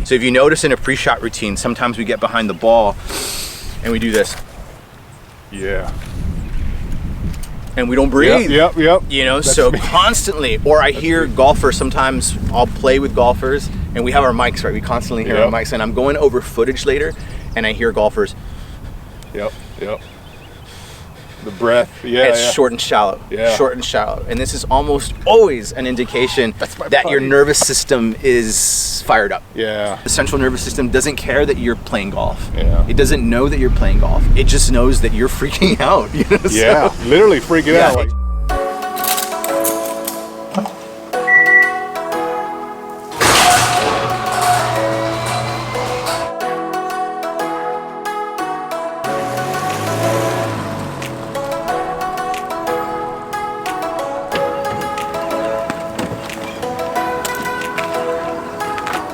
So if you notice in a pre-shot routine, sometimes we get behind the ball and we do this. Yeah. And we don't breathe. Yep. You know, That's so me. constantly, or I hear golfers, sometimes I'll play with golfers and we have our mics, right? We constantly hear our mics, and I'm going over footage later and I hear golfers. Yep. The breath, It's short and shallow, short and shallow. And this is almost always an indication that your nervous system is fired up. Yeah. The central nervous system doesn't care that you're playing golf. Yeah. It doesn't know that you're playing golf. It just knows that you're freaking out. You know? Yeah, literally freaking out. Like,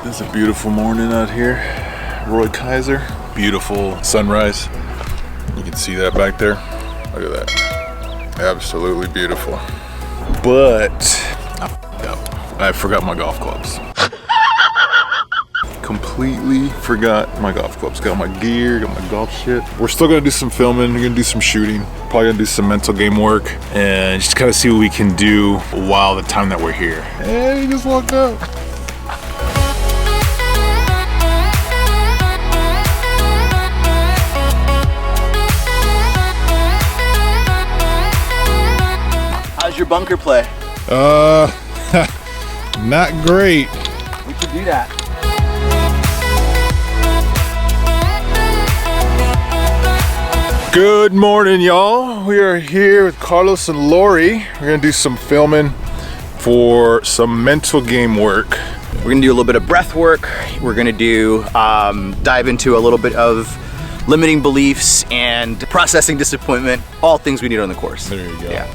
it's a beautiful morning out here. Roy Kaiser. Beautiful sunrise. You can see that back there. Look at that. Absolutely beautiful. But I forgot my golf clubs. Completely forgot my golf clubs. Got my gear, got my golf shit. We're still gonna do some filming, we're gonna do some shooting, probably gonna do some mental game work, and just kind of see what we can do while the time that we're here. Hey, he just walked out. How's your bunker play? Not great. We should do that. Good morning, y'all. We are here with Carlos and Lori. We're gonna do some filming for some mental game work. We're gonna do a little bit of breath work. We're gonna do dive into a little bit of limiting beliefs and processing disappointment. All things we need on the course. There you go. Yeah.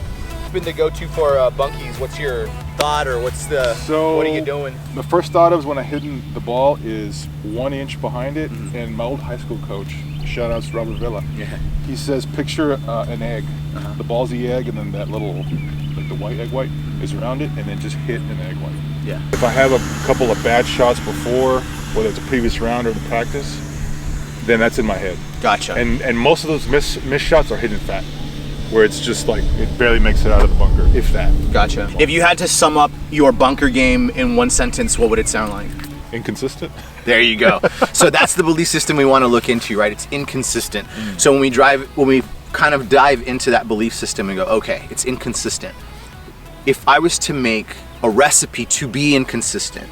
What's been the go-to for bunkies? What's your thought, or what are you doing? The first thought is when I hit the ball is 1 inch behind it, and my old high school coach, shout out to Robert Villa, he says picture an egg. The ball's the egg, and then that little, like the white egg white is around it, and then just hit an egg white. Yeah. If I have a couple of bad shots before, whether it's a previous round or the practice, then that's in my head. Gotcha. And most of those missed shots are hidden fat, where it's just like it barely makes it out of the bunker, if that. Gotcha. If you had to sum up your bunker game in one sentence, what would it sound like? Inconsistent. There you go. So that's the belief system we want to look into, right? It's inconsistent. So when we kind of dive into that belief system and go, okay, it's inconsistent. If I was to make a recipe to be inconsistent,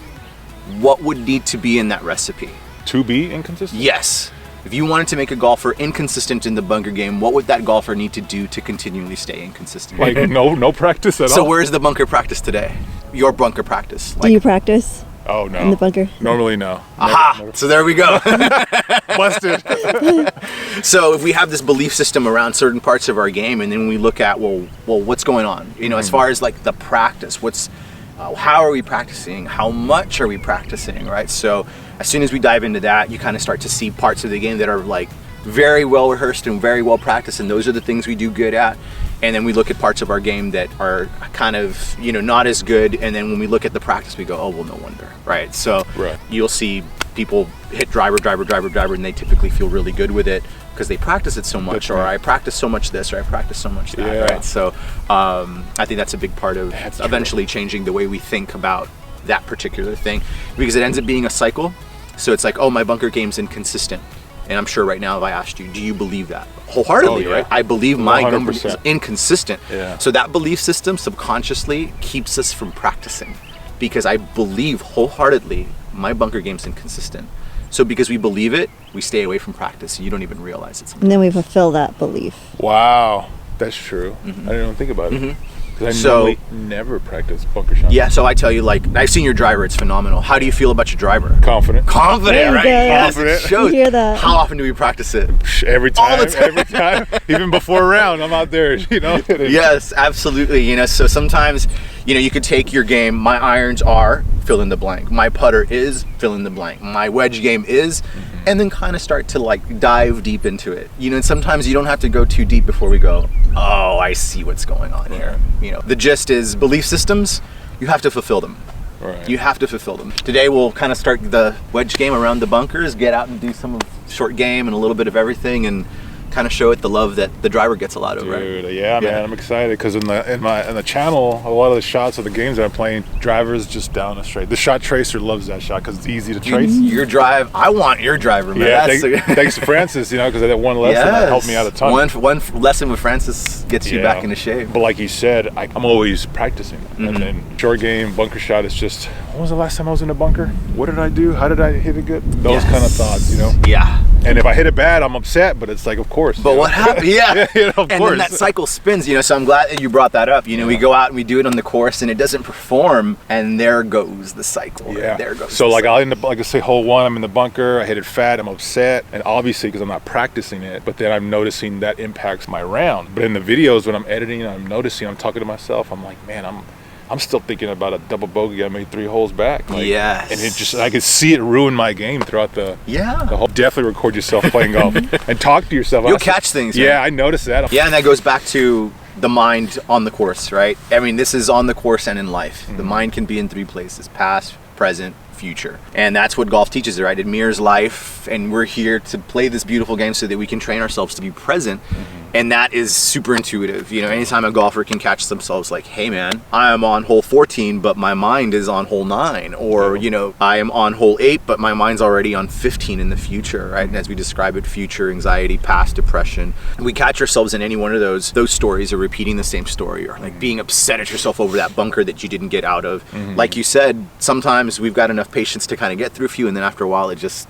what would need to be in that recipe? To be inconsistent? Yes. If you wanted to make a golfer inconsistent in the bunker game, what would that golfer need to do to continually stay inconsistent? Like no practice at all? So where's the bunker practice today? Your bunker practice. Do you practice? Oh, no. In the bunker? Normally, no. Aha! Never. So there we go. Busted. So if we have this belief system around certain parts of our game, and then we look at, well, what's going on? You know, as far as like the practice, how are we practicing? How much are we practicing, right? So as soon as we dive into that, you kind of start to see parts of the game that are like very well rehearsed and very well practiced, and those are the things we do good at. And then we look at parts of our game that are kind of, you know, not as good. And then when we look at the practice, we go, oh, well, no wonder, right? So you'll see people hit driver, and they typically feel really good with it because they practice it so much, or I practice so much this, or I practice so much that, right? So I think that's a big part of eventually changing the way we think about that particular thing, because it ends up being a cycle. So it's like, oh, my bunker game's inconsistent. And I'm sure right now if I asked you, do you believe that? Wholeheartedly, right? I believe my number is inconsistent. So that belief system subconsciously keeps us from practicing, because I believe wholeheartedly my bunker game's inconsistent. So because we believe it, we stay away from practice. You don't even realize it sometimes. And then we fulfill that belief. Wow, that's true. I didn't even think about it. Because I normally never practice bunker shots. Yeah, so I tell you, like, I've seen your driver, it's phenomenal. How do you feel about your driver? Confident, right? Yes, confident. it shows. You hear that. How often do we practice it? Every time. All the time. Every time. Even before a round, I'm out there, you know? Yes, absolutely. You know, so sometimes, you know, you could take your game, my irons are, fill in the blank. My putter is, fill in the blank. My wedge game is, and then kind of start to like dive deep into it. You know, and sometimes you don't have to go too deep before we go, oh, I see what's going on here. You know, the gist is belief systems, you have to fulfill them. Right. You have to fulfill them. Today we'll kind of start the wedge game around the bunkers, get out and do some of short game and a little bit of everything, and kind of show it the love that the driver gets a lot of. Dude, right? yeah, man, I'm excited because in the channel, a lot of the shots of the games that I'm playing, drivers just down a straight. The shot tracer loves that shot because it's easy to trace. Your drive, I want your driver, man. Yeah, thanks to Francis, because that one lesson that helped me out a ton. One lesson with Francis gets you back into shape. But like you said, I'm always practicing. And then short game, bunker shot is just, when was the last time I was in a bunker? What did I do? How did I hit it good? Those kind of thoughts, Yeah. And if I hit it bad, I'm upset, but it's like, of course. But what happened? Yeah. Of course. And then that cycle spins, so I'm glad that you brought that up. We go out and we do it on the course and it doesn't perform, and there goes the cycle. Yeah. There goes so like cycle. I'll end up, like I say, hole one, I'm in the bunker, I hit it fat, I'm upset, and obviously because I'm not practicing it, but then I'm noticing that impacts my round. But in the videos when I'm editing, I'm noticing, I'm talking to myself, I'm like, man, I'm still thinking about a double bogey I made 3 holes back. Yes. And it just, I could see it ruin my game throughout the whole. Definitely record yourself playing golf and talk to yourself. You'll catch things. Yeah, man. I noticed that. Yeah, and that goes back to the mind on the course, right? I mean, this is on the course and in life. The mind can be in 3 places: past, present, future. And that's what golf teaches, right? It mirrors life, and we're here to play this beautiful game so that we can train ourselves to be present. And that is super intuitive. Anytime a golfer can catch themselves like, hey man, I am on hole 14, but my mind is on hole 9. Or, I am on hole 8, but my mind's already on 15 in the future, right? And as we describe it, future, anxiety, past, depression. We catch ourselves in any one of those stories, or repeating the same story, or like being upset at yourself over that bunker that you didn't get out of. Like you said, sometimes we've got enough patience to kind of get through a few, and then after a while it's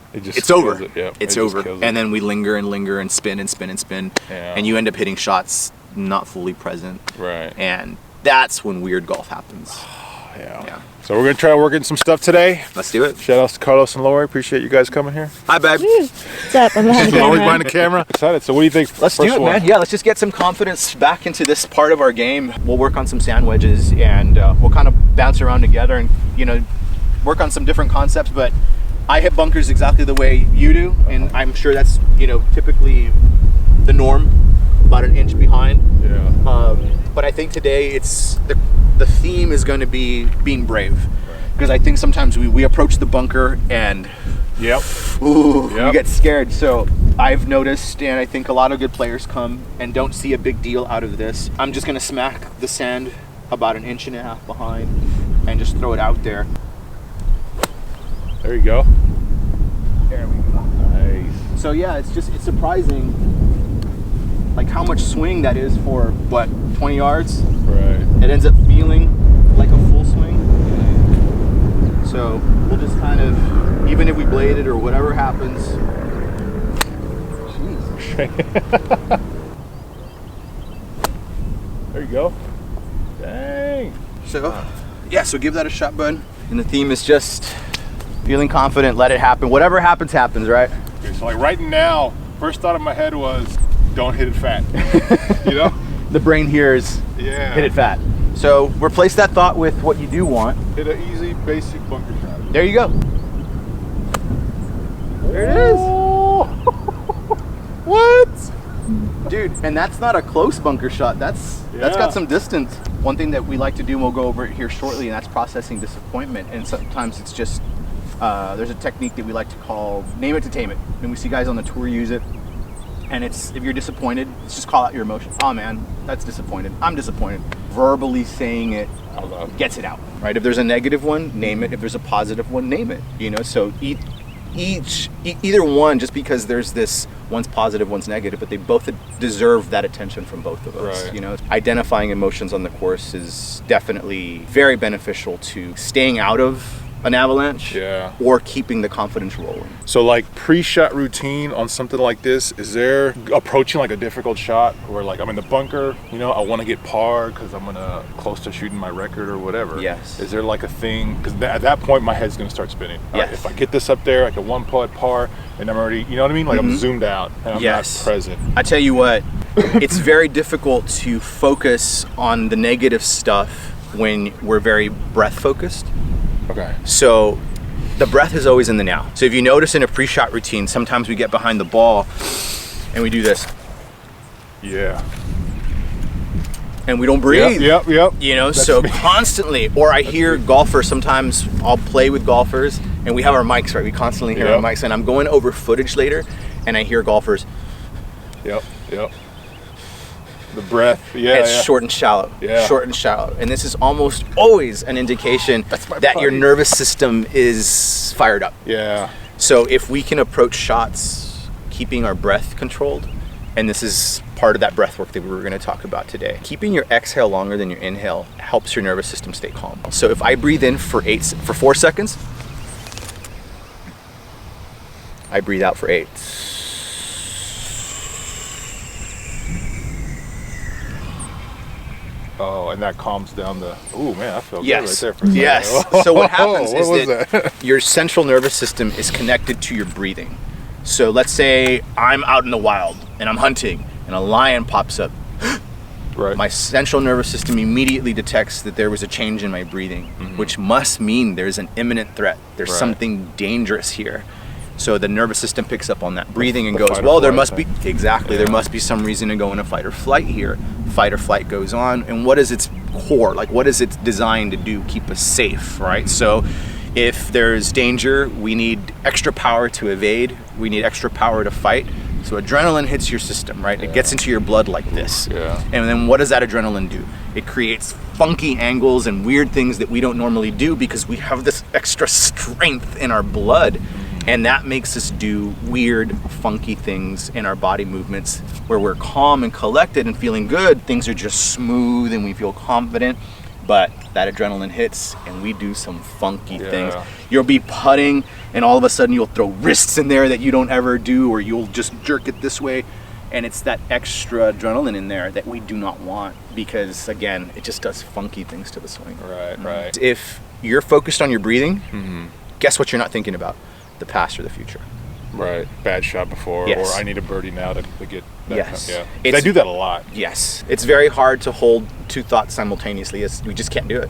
over. It's over. And then we linger and spin and spin and spin. Yeah. And you end up hitting shots not fully present. Right. And that's when weird golf happens. Yeah. So we're going to try working some stuff today. Let's do it. Shout outs to Carlos and Lori. Appreciate you guys coming here. Hi, babe. What's up? I'm behind the Lori's camera. behind the camera. Excited. So what do you think? Let's do it, man. Yeah, let's just get some confidence back into this part of our game. We'll work on some sand wedges, and we'll kind of bounce around together and, work on some different concepts. But I hit bunkers exactly the way you do, and I'm sure that's, typically the norm, about an inch behind. Yeah. But I think today it's the theme is going to be being brave, because I think sometimes we approach the bunker and we get scared. So I've noticed, and I think a lot of good players come and don't see a big deal out of this. I'm just going to smack the sand about an inch and a half behind and just throw it out there. There you go. There we go. Nice. So yeah, it's surprising, like how much swing that is for 20 yards. Right. It ends up feeling like a full swing. So we'll just kind of, even if we blade it or whatever happens. Jeez. There you go. Dang. So give that a shot, bud. And the theme is just feeling confident, let it happen. Whatever happens, happens, right? Okay, so like right now, first thought in my head was, don't hit it fat. The brain here is hit it fat. So replace that thought with what you do want. Hit an easy, basic bunker shot. There you go. There it is. What? Dude, and that's not a close bunker shot. That's got some distance. One thing that we like to do, and we'll go over it here shortly, and that's processing disappointment. And sometimes it's just, there's a technique that we like to call name it to tame it. And we see guys on the tour use it. And it's, if you're disappointed, it's just call out your emotion. Oh man, that's disappointed. I'm disappointed. Verbally saying it gets it out, right? If there's a negative one, name it. If there's a positive one, name it. So either one, just because there's this, one's positive, one's negative, but they both deserve that attention from both of us. Right. Identifying emotions on the course is definitely very beneficial to staying out of an avalanche or keeping the confidence rolling. So like pre-shot routine on something like this, is there approaching like a difficult shot where like I'm in the bunker, I want to get par because I'm gonna close to shooting my record or whatever? Yes. Is there like a thing, because at that point my head's gonna start spinning. Yes. Right, if I get this up there, like a 1-putt par, and I'm already, you know what I mean? Like I'm zoomed out and I'm not present. I tell you what, it's very difficult to focus on the negative stuff when we're very breath focused. Okay. So the breath is always in the now. So if you notice in a pre-shot routine, sometimes we get behind the ball and we do this. Yeah. and we don't breathe. Yep. You know, That's so me. constantly, or I hear golfers, sometimes I'll play with golfers and we have our mics, right? We constantly hear our mics, and I'm going over footage later and I hear golfers. Yep. The breath, It's short and shallow, short and shallow. And this is almost always an indication that your nervous system is fired up. Yeah. So if we can approach shots keeping our breath controlled, and this is part of that breath work that we were going to talk about today, keeping your exhale longer than your inhale helps your nervous system stay calm. So if I breathe in for 4 seconds, I breathe out for 8. Oh, and that calms down the. Ooh, man, I felt Yes. good right there for a second. Yes. So what happens What is was that your central nervous system is connected to your breathing. So let's say I'm out in the wild and I'm hunting and a lion pops up. Right. My central nervous system immediately detects that there was a change in my breathing, which must mean there's an imminent threat. There's something dangerous here. So the nervous system picks up on that breathing and goes, well, there must be, there must be some reason to go into fight or flight here. Fight or flight goes on. And what is its core? Like, what is it designed to do? Keep us safe, right? So if there's danger, we need extra power to evade. We need extra power to fight. So adrenaline hits your system, right? It gets into your blood like this. Yeah. And then what does that adrenaline do? It creates funky angles and weird things that we don't normally do because we have this extra strength in our blood. And that makes us do weird, funky things in our body movements where we're calm and collected and feeling good. Things are just smooth and we feel confident. But that adrenaline hits and we do some funky things. You'll be putting and all of a sudden you'll throw wrists in there that you don't ever do, or you'll just jerk it this way. And it's that extra adrenaline in there that we do not want because, again, it just does funky things to the swing. Right. If you're focused on your breathing, guess what you're not thinking about? The past or the future. Right. Bad shot before, Yes. or I need a birdie now to get that. Yes. Yeah. I do that a lot. Yes. It's very hard to hold two thoughts simultaneously. We just can't do it.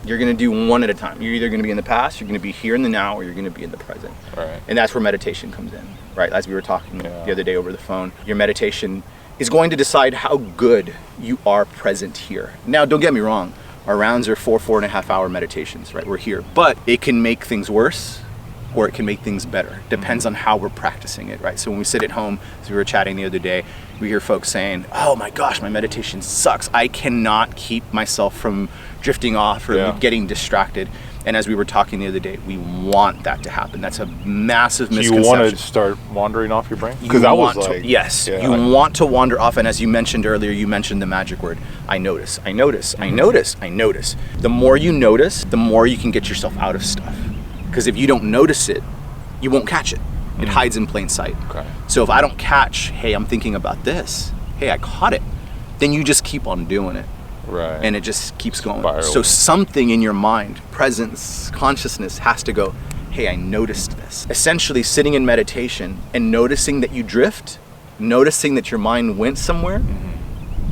You're going to do one at a time. You're either going to be in the past, you're going to be here in the now, or you're going to be in the present. Right. And that's where meditation comes in, right? As we were talking the other day over the phone, your meditation is going to decide how good you are present here. Now, don't get me wrong. Our rounds are 4.5 hour meditations, right? We're here. But it can make things worse, or it can make things better. Depends on how we're practicing it, right? So when we sit at home, as we were chatting the other day, we hear folks saying, oh my gosh, my meditation sucks. I cannot keep myself from drifting off or getting distracted. And as we were talking the other day, we want that to happen. That's a massive misconception. You want to start wandering off your brain? Because I was like... you want to wander off. And as you mentioned earlier, you mentioned the magic word, I notice. The more you notice, the more you can get yourself out of stuff. Because if you don't notice it, you won't catch it. It hides in plain sight. Okay. So if I don't catch, hey, I'm thinking about this. Hey, I caught it. Then you just keep on doing it. Right. And it just keeps going. Spiraling. So something in your mind, presence, consciousness has to go, hey, I noticed this. Essentially sitting in meditation and noticing that you drift, noticing that your mind went somewhere,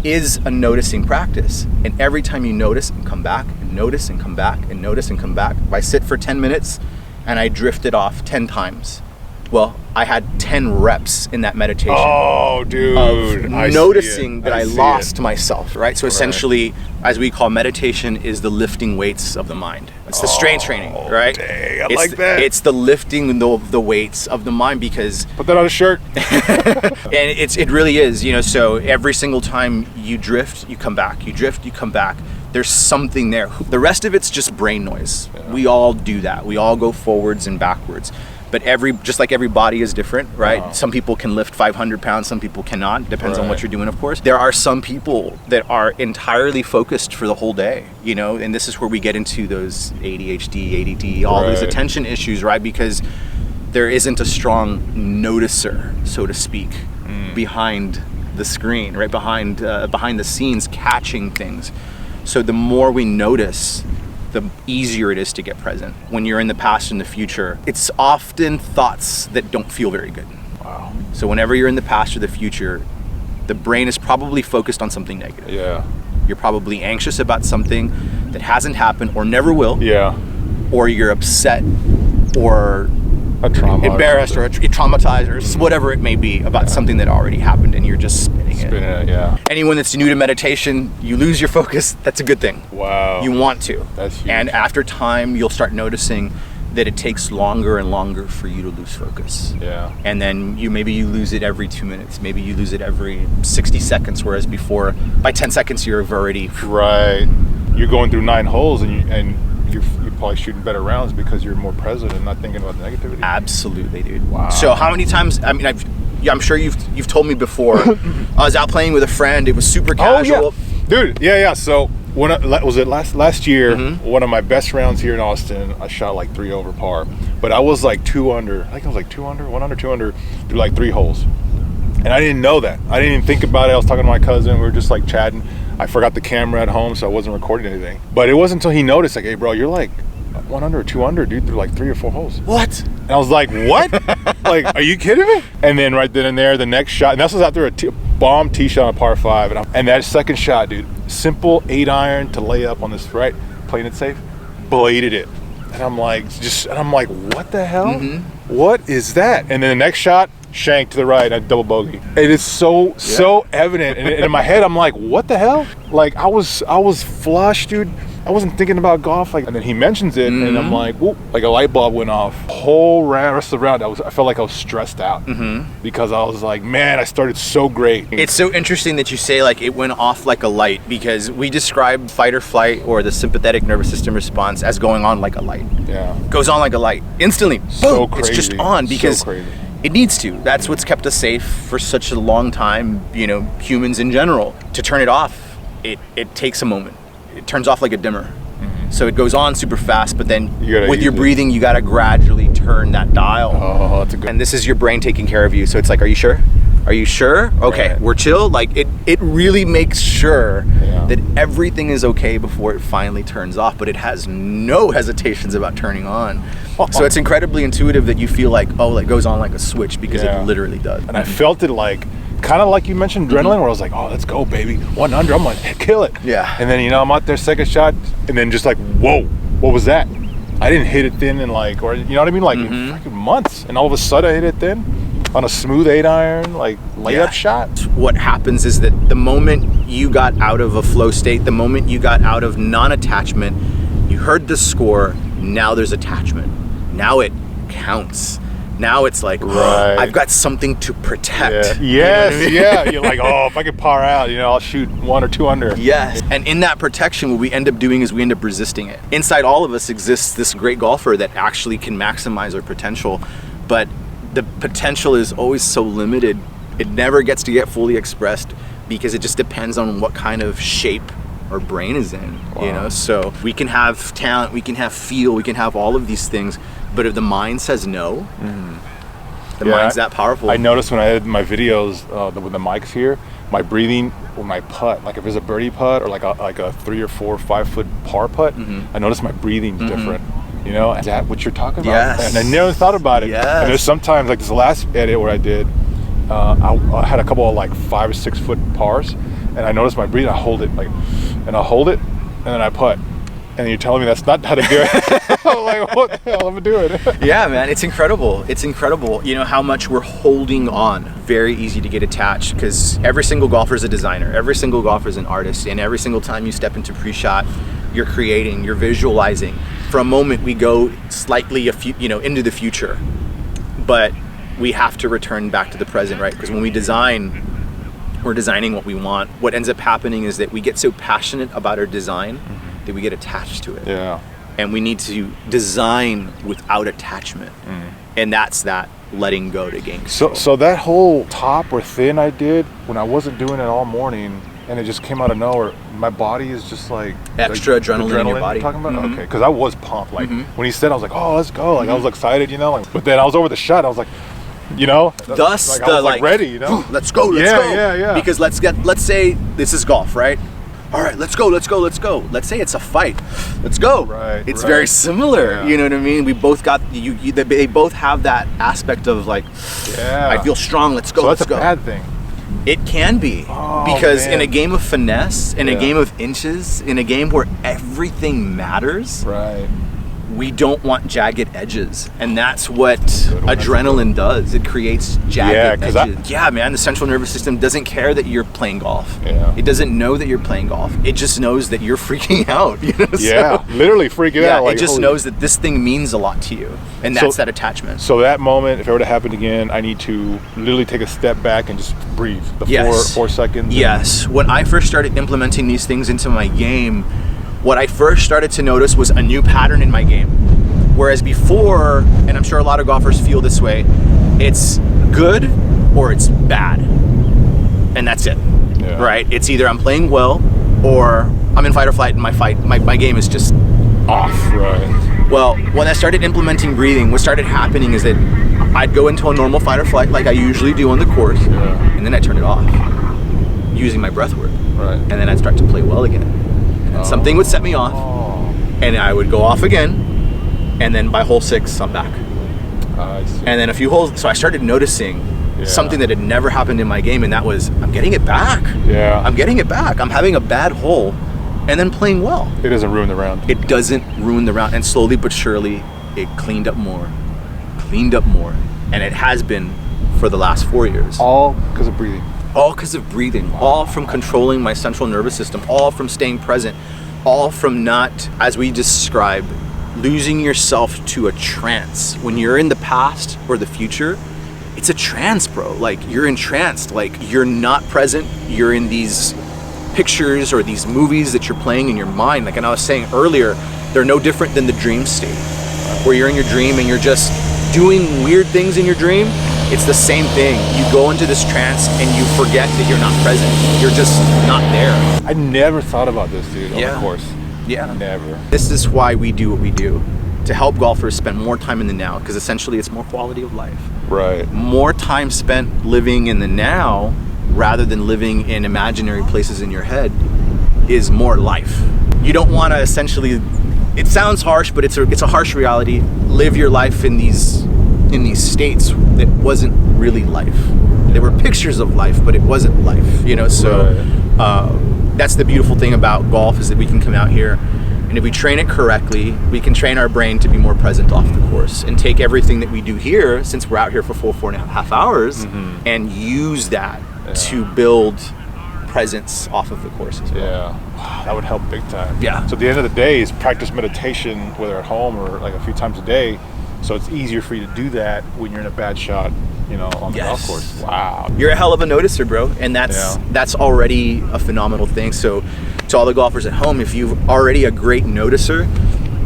is a noticing practice. And every time you notice and come back and notice and come back and notice and come back, if I sit for 10 minutes and I drifted off 10 times, well, I had 10 reps in that meditation. Oh, dude. Of noticing that I lost myself, right? So essentially, as we call meditation, is the lifting weights of the mind. It's the strength training, right? Dang, I like that. It's the lifting the weights of the mind because... Put that on a shirt. And it really is, you know, so every single time you drift, you come back. You drift, you come back. There's something there. The rest of it's just brain noise. Yeah. We all do that. We all go forwards and backwards. But just like every body is different, right? Some people can lift 500 pounds, some people cannot. Depends on what you're doing, of course. There are some people that are entirely focused for the whole day, you know, and this is where we get into those ADHD, ADD, all these attention issues, right? Because there isn't a strong noticer, so to speak, behind the screen, right? Behind the scenes, catching things. So the more we notice, the easier it is to get present. When you're in the past and the future, it's often thoughts that don't feel very good. Wow. So whenever you're in the past or the future, the brain is probably focused on something negative. Yeah. You're probably anxious about something that hasn't happened or never will. Yeah. Or you're upset or a trauma, embarrassed or traumatized or whatever it may be about something that already happened, and you're just spinning. spinning it. Yeah. Anyone that's new to meditation, you lose your focus. That's a good thing. Wow. You want to. That's huge. And after time, you'll start noticing that it takes longer and longer for you to lose focus. Yeah. And then maybe you lose it every 2 minutes. Maybe you lose it every 60 seconds, whereas before, by 10 seconds, you're already... Right. You're going through 9 holes and you're probably shooting better rounds because you're more present and not thinking about the negativity. Absolutely, dude. Wow. So how many times, I mean, I'm sure you've told me before, I was out playing with a friend, it was super casual. Oh, yeah. Dude, yeah. So was it last year, one of my best rounds here in Austin, I shot like 3 over par. But I was like 2 under, I think I was like 2 under, 1 under, 2 under through like 3 holes. And I didn't know that. I didn't even think about it. I was talking to my cousin, we were just like chatting. I forgot the camera at home, so I wasn't recording anything. But it wasn't until he noticed, like, hey bro, you're like 1 under or 2 under, dude, through like 3 or 4 holes. What? And I was like, what? Like, are you kidding me? And then right then and there, the next shot, and this was after a bomb tee shot on a par 5. And that second shot, dude, simple 8-iron to lay up on this right, playing it safe, bladed it. And I'm like, what the hell? What is that? And then the next shot, shank to the right, a double bogey. It is so evident. And in my head, I'm like, what the hell? Like, I was flushed, dude. I wasn't thinking about golf, like, and then he mentions it, and I'm like, whoop, like a light bulb went off. Whole rest of the round, I felt like I was stressed out because I was like, man, I started so great. It's so interesting that you say like it went off like a light, because we describe fight or flight or the sympathetic nervous system response as going on like a light. Yeah, goes on like a light instantly. So boom, crazy. It's just on because so crazy. It needs to. That's what's kept us safe for such a long time. You know, humans in general. To turn it off, it takes a moment. It turns off like a dimmer. So it goes on super fast, but then with your breathing, you gotta gradually turn that dial. Oh, that's a good. And this is your brain taking care of you. So it's like, are you sure? Are you sure? Okay, Right. we're chill. Like it really makes sure that everything is okay before it finally turns off, but it has no hesitations about turning on. So it's incredibly intuitive that you feel like, oh, it goes on like a switch, because it literally does. And I felt it like, kind of like you mentioned, adrenaline, where I was like, oh, let's go, baby. 1 under, I'm like, kill it. Yeah. And then, I'm out there, second shot, and then just like, whoa, what was that? I didn't hit it thin in like, or you know what I mean? Like in freaking months. And all of a sudden I hit it thin on a smooth 8-iron, like layup shot. What happens is that the moment you got out of a flow state, the moment you got out of non-attachment, you heard the score, now there's attachment. Now it counts. Now it's like, I've got something to protect. Yeah. Yes, you know what I mean? Yeah. You're like, oh, if I could par out, I'll shoot 1 or 2 under. Yes. And in that protection, what we end up doing is we end up resisting it. Inside all of us exists this great golfer that actually can maximize our potential, but the potential is always so limited. It never gets to get fully expressed because it just depends on what kind of shape our brain is in. So we can have talent, we can have feel, we can have all of these things, but if the mind says no, the mind's that powerful. I noticed when I did my videos with the mics here, my breathing or my putt, like if it's a birdie putt or like a 3 or 4 or 5 foot par putt, I noticed my breathing's different. Is that what you're talking about? Yes. And I never thought about it. Yes. And there's sometimes, like this last edit where I did, I had a couple of like 5 or 6 foot pars, and I noticed my breathing. I hold it and then I putt. And you're telling me that's not how to do it. I'm like, what the hell am I doing? Yeah, man, it's incredible. It's incredible. How much we're holding on. Very easy to get attached, because every single golfer is a designer. Every single golfer is an artist. And every single time you step into pre-shot, you're creating, you're visualizing. For a moment, we go slightly into the future, but we have to return back to the present, right? Because when we design, we're designing what we want. What ends up happening is that we get so passionate about our design that we get attached to it. Yeah. And we need to design without attachment. And that's that letting go to gain control. So that whole top or thin I did when I wasn't doing it all morning, and it just came out of nowhere. My body is just like extra adrenaline in your body. You're talking about? Okay, because I was pumped. Like when he said, I was like, oh, let's go. Like I was excited, but then I was over the shot. I was like, thus I was ready, let's go. Yeah. Because let's say this is golf, right? All right, let's go. Let's say it's a fight. Let's go. Right. It's very similar. Yeah. You know what I mean? We both got they both have that aspect of like, I feel strong. Let's go. So that's let's go. a bad thing. It can be, because in a game of finesse, in a game of inches, in a game where everything matters, right? we don't want jagged edges, and that's what adrenaline does. It creates jagged edges. Yeah, man, the central nervous system doesn't care that you're playing golf. Yeah. It doesn't know that you're playing golf. It just knows that you're freaking out. You know? Yeah, so, literally freaking out. Like, it just knows that this thing means a lot to you, and that's that attachment. So that moment, if it were to happen again, I need to literally take a step back and just breathe. The 4 seconds. Yes. When I first started implementing these things into my game, what I first started to notice was a new pattern in my game. Whereas before, and I'm sure a lot of golfers feel this way, it's good or it's bad. And that's it, right? It's either I'm playing well or I'm in fight or flight and my game is just off. Right. Well, when I started implementing breathing, what started happening is that I'd go into a normal fight or flight like I usually do on the course, and then I'd turn it off using my breath work. Right. And then I'd start to play well again. And something would set me off, and I would go off again, and then by hole 6, I'm back. I see. And then a few holes, so I started noticing something that had never happened in my game, and that was, I'm getting it back. Yeah. I'm getting it back. I'm having a bad hole, and then playing well. It doesn't ruin the round. It doesn't ruin the round, and slowly but surely, it cleaned up more, and it has been for the last 4 years. All because of breathing. All because of breathing, all from controlling my central nervous system, all from staying present, all from not, as we described, losing yourself to a trance. When you're in the past or the future, it's a trance, bro. Like, you're entranced, like you're not present, you're in these pictures or these movies that you're playing in your mind. Like, and I was saying earlier, they're no different than the dream state, where you're in your dream and you're just doing weird things in your dream. It's the same thing. You go into this trance and you forget that you're not present. You're just not there. I never thought about this, dude, on the course. Yeah. Never. This is why we do what we do, to help golfers spend more time in the now, because essentially it's more quality of life. Right. More time spent living in the now rather than living in imaginary places in your head is more life. You don't want to essentially, it sounds harsh, but it's a harsh reality. Live your life in these states that wasn't really life. They were pictures of life, but it wasn't life, you know? So that's the beautiful thing about golf, is that we can come out here, and if we train it correctly, we can train our brain to be more present off the course and take everything that we do here, since we're out here for 4.5 hours, and use that to build presence off of the course as well. Yeah, that would help big time. Yeah. So at the end of the day is practice meditation, whether at home or like a few times a day. So it's easier for you to do that when you're in a bad shot, you know, on the golf course. Wow. You're a hell of a noticer, bro. And that's already a phenomenal thing. So to all the golfers at home, if you're already a great noticer,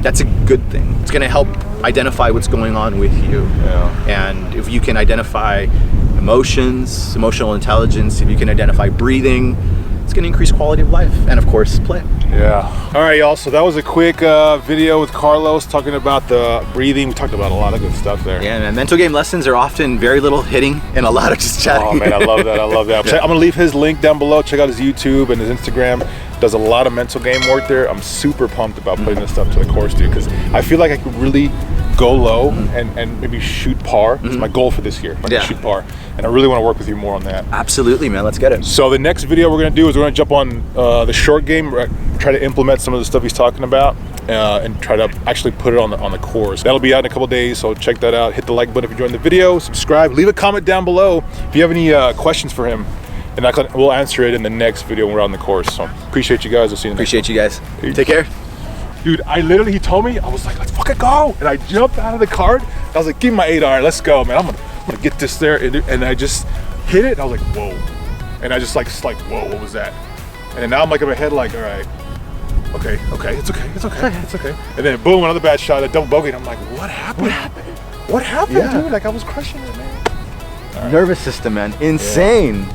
that's a good thing. It's going to help identify what's going on with you. Yeah. And if you can identify emotions, emotional intelligence, if you can identify breathing, it's going to increase quality of life, and of course, play. Yeah. All right, y'all. So that was a quick video with Carlos talking about the breathing. We talked about a lot of good stuff there. Yeah, man. Mental game lessons are often very little hitting and a lot of just chatting. Oh man, I love that. I love that. I'm gonna leave his link down below. Check out his YouTube and his Instagram. Does a lot of mental game work there. I'm super pumped about putting this stuff to the course, dude, because I feel like I could really go low and maybe shoot par. It's my goal for this year. I'm gonna shoot par, and I really want to work with you more on that. Absolutely, man. Let's get it. So the next video we're gonna do is we're gonna jump on the short game, try to implement some of the stuff he's talking about, and try to actually put it on the course. That'll be out in a couple days, so check that out. Hit the like button if you enjoyed the video. Subscribe. Leave a comment down below if you have any questions for him, and we'll answer it in the next video when we're on the course. So appreciate you guys. We'll see you. Appreciate you guys. Take care. Dude, he told me, I was like, let's fucking go. And I jumped out of the cart. I was like, give me my 8-iron, let's go, man. I'm gonna get this there. And I just hit it. And I was like, whoa. And I just like, whoa, what was that? And then now I'm like in my head, like, all right, okay, it's okay. And then boom, another bad shot, a double bogey. And I'm like, what happened? What happened, dude? Like, I was crushing it, man. Nervous system, man. Insane.